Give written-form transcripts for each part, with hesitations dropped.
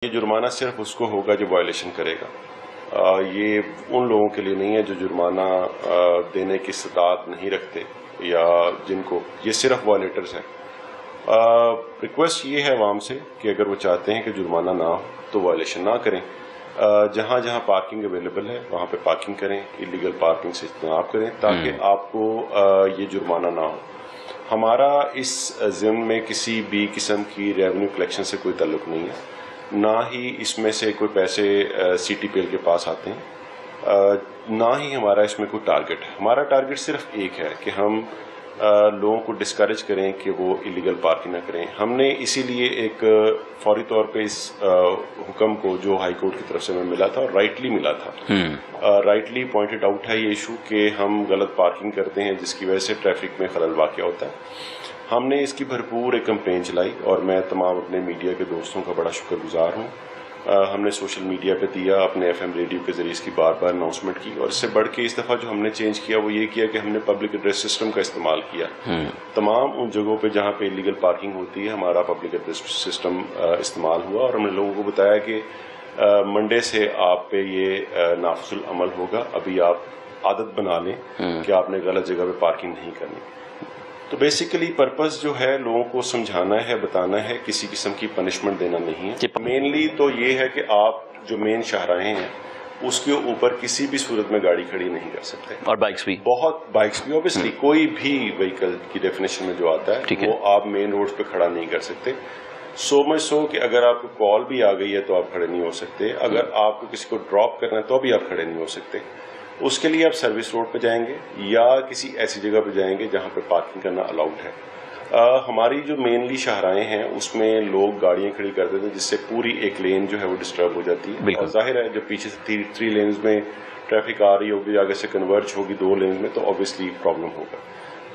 یہ جرمانہ صرف اس کو ہوگا جو وائلیشن کرے گا، یہ ان لوگوں کے لیے نہیں ہے جو جرمانہ دینے کی استطاعت نہیں رکھتے یا جن کو، یہ صرف وائلیٹرز ہیں۔ ریکویسٹ یہ ہے عوام سے کہ اگر وہ چاہتے ہیں کہ جرمانہ نہ ہو تو وائلیشن نہ کریں، جہاں جہاں پارکنگ اویلیبل ہے وہاں پہ پارکنگ کریں، ایلیگل پارکنگ سے اجتناب کریں تاکہ آپ کو یہ جرمانہ نہ ہو۔ ہمارا اس ضمن میں کسی بھی قسم کی ریونیو کلیکشن سے کوئی تعلق نہیں ہے، نہ ہی اس میں سے کوئی پیسے سی ٹی پی ایل کے پاس آتے ہیں، نہ ہی ہمارا اس میں کوئی ٹارگٹ ہے۔ ہمارا ٹارگٹ صرف ایک ہے کہ ہم لوگوں کو ڈسکریج کریں کہ وہ ایلیگل پارکنگ نہ کریں۔ ہم نے اسی لیے ایک فوری طور پہ اس حکم کو جو ہائی کورٹ کی طرف سے ہمیں ملا تھا اور رائٹلی ملا تھا، رائٹلی پوائنٹڈ آؤٹ ہے یہ ایشو کہ ہم غلط پارکنگ کرتے ہیں جس کی وجہ سے ٹریفک میں خلل واقع ہوتا ہے۔ ہم نے اس کی بھرپور ایک کمپین چلائی اور میں تمام اپنے میڈیا کے دوستوں کا بڑا شکر گزار ہوں۔ ہم نے سوشل میڈیا پہ دیا، اپنے ایف ایم ریڈیو کے ذریعے اس کی بار بار اناؤنسمنٹ کی، اور اس سے بڑھ کے اس دفعہ جو ہم نے چینج کیا وہ یہ کیا کہ ہم نے پبلک ایڈریس سسٹم کا استعمال کیا۔ تمام ان جگہوں پہ جہاں پہ ایلیگل پارکنگ ہوتی ہے ہمارا پبلک ایڈریس سسٹم استعمال ہوا، اور ہم نے لوگوں کو بتایا کہ منڈے سے آپ پہ یہ نافذ العمل ہوگا، ابھی آپ عادت بنا لیں کہ آپ نے غلط جگہ پہ پارکنگ نہیں کرنی۔ تو بیسیکلی پرپز جو ہے لوگوں کو سمجھانا ہے، بتانا ہے، کسی قسم کی پنشمنٹ دینا نہیں ہے۔ مینلی تو یہ ہے کہ آپ جو مین شاہراہیں ہیں اس کے اوپر کسی بھی صورت میں گاڑی کھڑی نہیں کر سکتے، اور بائکس بھی اوبیسلی کوئی بھی وہیکل کی ڈیفینیشن میں جو آتا ہے وہ آپ مین روڈ پہ کھڑا نہیں کر سکتے۔ سو مچ سو کہ اگر آپ کو کال بھی آ گئی ہے تو آپ کھڑے نہیں ہو سکتے، اگر آپ کو کسی کو ڈراپ کرنا ہے تو بھی آپ کھڑے نہیں ہو سکتے۔ اس کے لیے آپ سروس روڈ پہ جائیں گے یا کسی ایسی جگہ پہ جائیں گے جہاں پہ پارکنگ کرنا الاؤڈ ہے۔ ہماری جو مینلی شاہراہیں ہیں اس میں لوگ گاڑیاں کھڑی کر دیتے ہیں جس سے پوری ایک لین جو ہے وہ ڈسٹرب ہو جاتی ہے، اور ظاہر ہے جب پیچھے سے 3 لینز میں ٹریفک آ رہی ہوگی، آگے سے کنورج ہوگی 2 لینز میں، تو اوبیسلی پرابلم ہوگا۔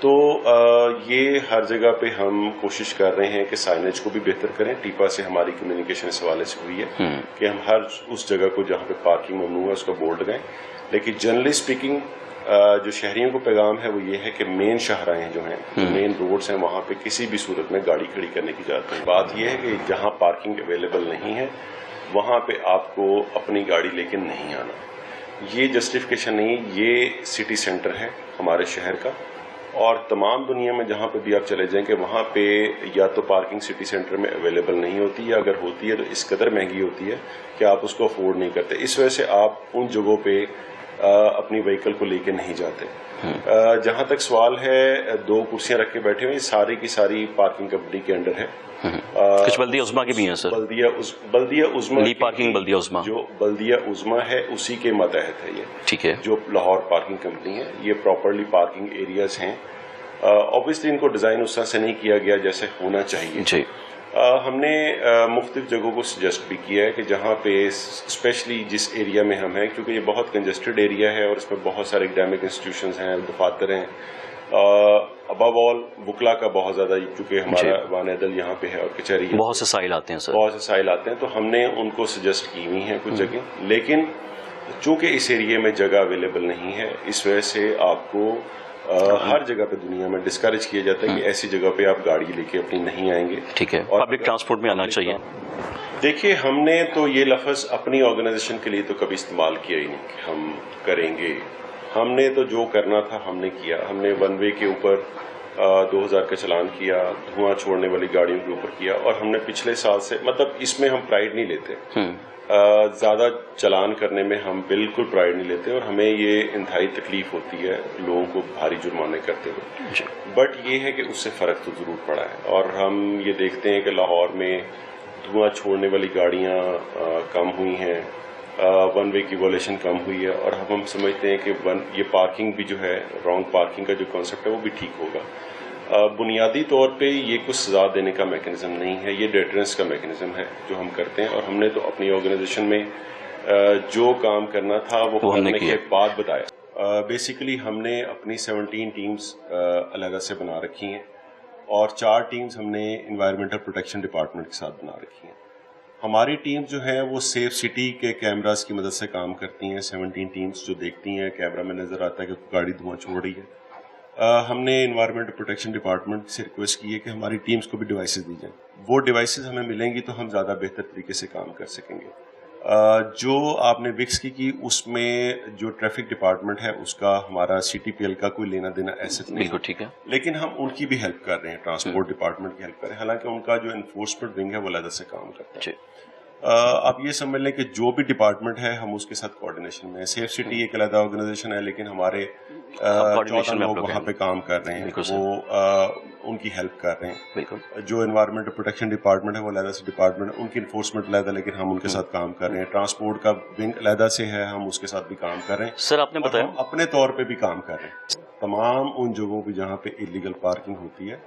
تو یہ ہر جگہ پہ ہم کوشش کر رہے ہیں کہ سائنیج کو بھی بہتر کریں۔ ٹیپا سے ہماری کمیونیکیشن اس حوالے سے ہوئی ہے کہ ہم ہر اس جگہ کو جہاں پہ پارکنگ ممنوع ہے اس کا بورڈ لگائیں، لیکن جنرلی اسپیکنگ جو شہریوں کو پیغام ہے وہ یہ ہے کہ مین شاہراہیں جو ہیں، مین روڈز ہیں، وہاں پہ کسی بھی صورت میں گاڑی کھڑی کرنے کی اجازت نہیں۔ بات یہ ہے کہ جہاں پارکنگ اویلیبل نہیں ہے وہاں پہ آپ کو اپنی گاڑی لے کے نہیں آنا، یہ جسٹیفیکیشن نہیں، یہ سٹی سینٹر ہے ہمارے شہر کا، اور تمام دنیا میں جہاں پہ بھی آپ چلے جائیں کہ وہاں پہ یا تو پارکنگ سٹی سینٹر میں اویلیبل نہیں ہوتی، یا اگر ہوتی ہے تو اس قدر مہنگی ہوتی ہے کہ آپ اس کو افورڈ نہیں کرتے۔ اس وجہ سے آپ ان جگہوں پہ اپنی وہیکل کو لے کے نہیں جاتے۔ جہاں تک سوال ہے 2 کرسیاں رکھ کے بیٹھے ہوئے، ساری کی ساری پارکنگ کمپنی کے انڈر ہے۔ کچھ بلدیہ عظمیٰ کے بھی ہیں سر، بلدیہ عظمیٰ بلدیہ عظمیٰ جو بلدیہ عظمیٰ ہے اسی کے ماتحت ہے یہ، ٹھیک ہے، جو لاہور پارکنگ کمپنی ہے۔ یہ پراپرلی پارکنگ ایریاز ہیں، اوبیسلی ان کو ڈیزائن اس طرح سے نہیں کیا گیا جیسے ہونا چاہیے جی۔ ہم نے مختلف جگہوں کو سجیسٹ بھی کیا ہے کہ جہاں پہ اسپیشلی جس ایریا میں ہم ہیں، کیونکہ یہ بہت کنجسٹڈ ایریا ہے اور اس میں بہت سارے اکیڈیمک انسٹیٹیوشنز ہیں، دفاتر ہیں، ابو آل وکلا کا بہت زیادہ، کیونکہ ہمارا وان عدل یہاں پہ ہے اور کچہری، بہت سے سائل آتے ہیں سر، بہت سے سائل آتے ہیں، تو ہم نے ان کو سجیسٹ کی ہوئی ہیں کچھ جگہ، لیکن چونکہ اس ایریا میں جگہ اویلیبل نہیں ہے اس وجہ سے آپ کو ہر جگہ پہ دنیا میں ڈسکریج کیا جاتا ہے کہ ایسی جگہ پہ آپ گاڑی لے کے اپنی نہیں آئیں گے، ٹھیک ہے، پبلک ٹرانسپورٹ میں آنا چاہیے۔ دیکھیے ہم نے تو یہ لفظ اپنی آرگنائزیشن کے لیے تو کبھی استعمال کیا ہی نہیں کہ ہم کریں گے، ہم نے تو جو کرنا تھا ہم نے کیا۔ ہم نے 1 وے کے اوپر 2000 کا چلان کیا، دھواں چھوڑنے والی گاڑیوں کے اوپر کیا، اور ہم نے پچھلے سال سے، مطلب اس میں ہم پرائڈ نہیں لیتے، زیادہ چلان کرنے میں ہم بالکل پرائڈ نہیں لیتے، اور ہمیں یہ انتہائی تکلیف ہوتی ہے لوگوں کو بھاری جرمانے کرتے ہوئے، بٹ یہ ہے کہ اس سے فرق تو ضرور پڑا ہے، اور ہم یہ دیکھتے ہیں کہ لاہور میں دھواں چھوڑنے والی گاڑیاں کم ہوئی ہیں، 1 وے کی وائلیشن کم ہوئی ہے، اور ہم سمجھتے ہیں کہ یہ پارکنگ بھی جو ہے، رانگ پارکنگ کا جو کانسیپٹ ہے وہ بھی ٹھیک ہوگا۔ بنیادی طور پہ یہ کچھ سزا دینے کا میکنزم نہیں ہے، یہ ڈیٹرنس کا میکنزم ہے جو ہم کرتے ہیں، اور ہم نے تو اپنی آرگنائزیشن میں جو کام کرنا تھا وہ کرنے کے بعد بتایا۔ بیسیکلی ہم نے اپنی 17 ٹیمز علیحدہ سے بنا رکھی ہیں، اور 4 ٹیمز ہم نے انوائرمنٹل پروٹیکشن ڈپارٹمنٹ کے ساتھ بنا رکھی ہیں۔ ہماری ٹیمز جو ہیں وہ سیف سٹی کے کیمراز کی مدد سے کام کرتی ہیں، 17 ٹیمز جو دیکھتی ہیں، کیمرہ میں نظر آتا ہے کہ گاڑی دھواں چھوڑ رہی ہے، ہم نے انوائرمنٹ پروٹیکشن ڈپارٹمنٹ سے ریکویسٹ کی ہے کہ ہماری ٹیمز کو بھی ڈیوائسز دی جائیں. وہ ڈیوائسز ہمیں ملیں گی تو ہم زیادہ بہتر طریقے سے کام کر سکیں گے. جو آپ نے وکس کی اس میں جو ٹریفک ڈپارٹمنٹ ہے اس کا ہمارا سی ٹی پی ایل کا کوئی لینا دینا ایسا نہیں, بالکل ٹھیک ہے, لیکن ہم ان کی بھی ہیلپ کر رہے ہیں, ٹرانسپورٹ ڈپارٹمنٹ کی ہیلپ کر رہے ہیں, حالانکہ ان کا جو انفورسمنٹ ونگ ہے وہ علیحدہ سے کام کرتا ہے. آپ یہ سمجھ لیں کہ جو بھی ڈپارٹمنٹ ہے ہم اس کے ساتھ کوآرڈینیشن میں. سیف سٹی ایک علیحدہ آرگنائزیشن ہے, لیکن ہمارے 14 لوگ وہاں پہ کام کر رہے ہیں, وہ ان کی ہیلپ کر رہے ہیں. جو انوائرمنٹ پروٹیکشن ڈپارٹمنٹ ہے وہ علیحدہ سے ڈپارٹمنٹ ہے, ان کی انفورسمنٹ علیحدہ, لیکن ہم ان کے ساتھ کام کر رہے ہیں. ٹرانسپورٹ کا ونگ علیحدہ سے ہے, ہم اس کے ساتھ بھی کام کر رہے ہیں. سر آپ نے بتایا ہم اپنے طور پہ بھی کام کر رہے ہیں. تمام ان جگہوں پہ جہاں پہ انلیگل پارکنگ ہوتی ہے,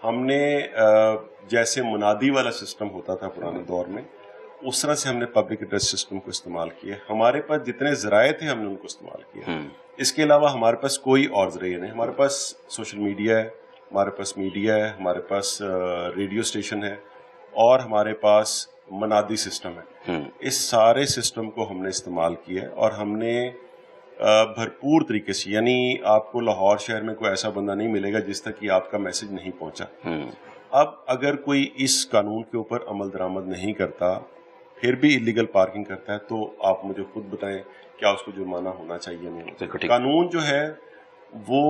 ہم نے جیسے منادی والا سسٹم ہوتا تھا پرانے دور میں, اس طرح سے ہم نے پبلک ایڈریس سسٹم کو استعمال کیا. ہمارے پاس جتنے ذرائع تھے ہم نے ان کو استعمال کیا. اس کے علاوہ ہمارے پاس کوئی اور ذریعہ نہیں. ہمارے پاس سوشل میڈیا ہے, ہمارے پاس میڈیا ہے, ہمارے پاس ریڈیو اسٹیشن ہے, اور ہمارے پاس منادی سسٹم ہے. اس سارے سسٹم کو ہم نے استعمال کیا, اور ہم نے بھرپور طریقے سے, یعنی آپ کو لاہور شہر میں کوئی ایسا بندہ نہیں ملے گا جس تک کہ آپ کا میسج نہیں پہنچا. اب اگر کوئی اس قانون کے اوپر عمل درآمد نہیں کرتا, پھر بھی انلیگل پارکنگ کرتا ہے, تو آپ مجھے خود بتائیں کیا اس کو جرمانہ ہونا چاہیے نہیں. قانون جو ہے وہ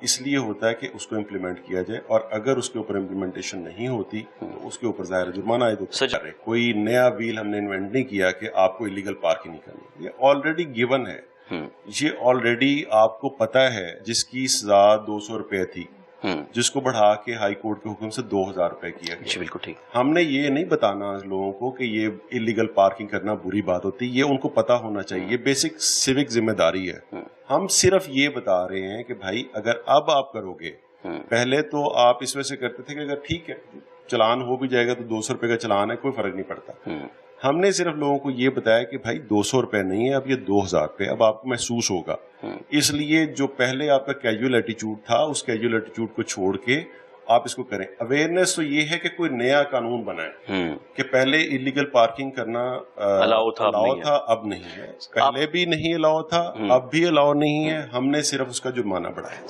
اس لیے ہوتا ہے کہ اس کو امپلیمنٹ کیا جائے, اور اگر اس کے اوپر امپلیمنٹیشن نہیں ہوتی تو اس کے اوپر ظاہر جرمانہ عائد ہوتا ہے. کوئی نیا ویل ہم نے انوینٹ نہیں کیا کہ آپ کو انلیگل پارکنگ نہیں کرنی. یہ آلریڈی گیون ہے, یہ آلریڈی آپ کو پتا ہے. جس کی سزا 200 روپے تھی, جس کو بڑھا کے ہائی کورٹ کے حکم سے 2000 روپے کیا گیا. بالکل ٹھیک. ہم نے یہ نہیں بتانا لوگوں کو کہ یہ انلیگل پارکنگ کرنا بری بات ہوتی, یہ ان کو پتا ہونا چاہیے. یہ بیسک سیوک ذمہ داری ہے. ہم صرف یہ بتا رہے ہیں کہ بھائی اگر اب آپ کرو گے, پہلے تو آپ اس وجہ سے کرتے تھے کہ اگر ٹھیک ہے چلان ہو بھی جائے گا تو 200 روپے کا چلان ہے, کوئی فرق نہیں پڑتا. ہم نے صرف لوگوں کو یہ بتایا کہ بھائی 200 روپے نہیں ہے, اب یہ 2000 روپے, اب آپ کو محسوس ہوگا. اس لیے جو پہلے آپ کا کیجول ایٹیچیوڈ تھا, اس کیجول ایٹیچیوڈ کو چھوڑ کے آپ اس کو کریں. اویئرنیس تو یہ ہے کہ کوئی نیا قانون بنائے کہ پہلے انلیگل پارکنگ کرنا الاؤ تھا, اب نہیں ہے. پہلے بھی نہیں الاؤ تھا, اب بھی الاؤ نہیں ہے. ہم نے صرف اس کا جرمانہ بڑھایا.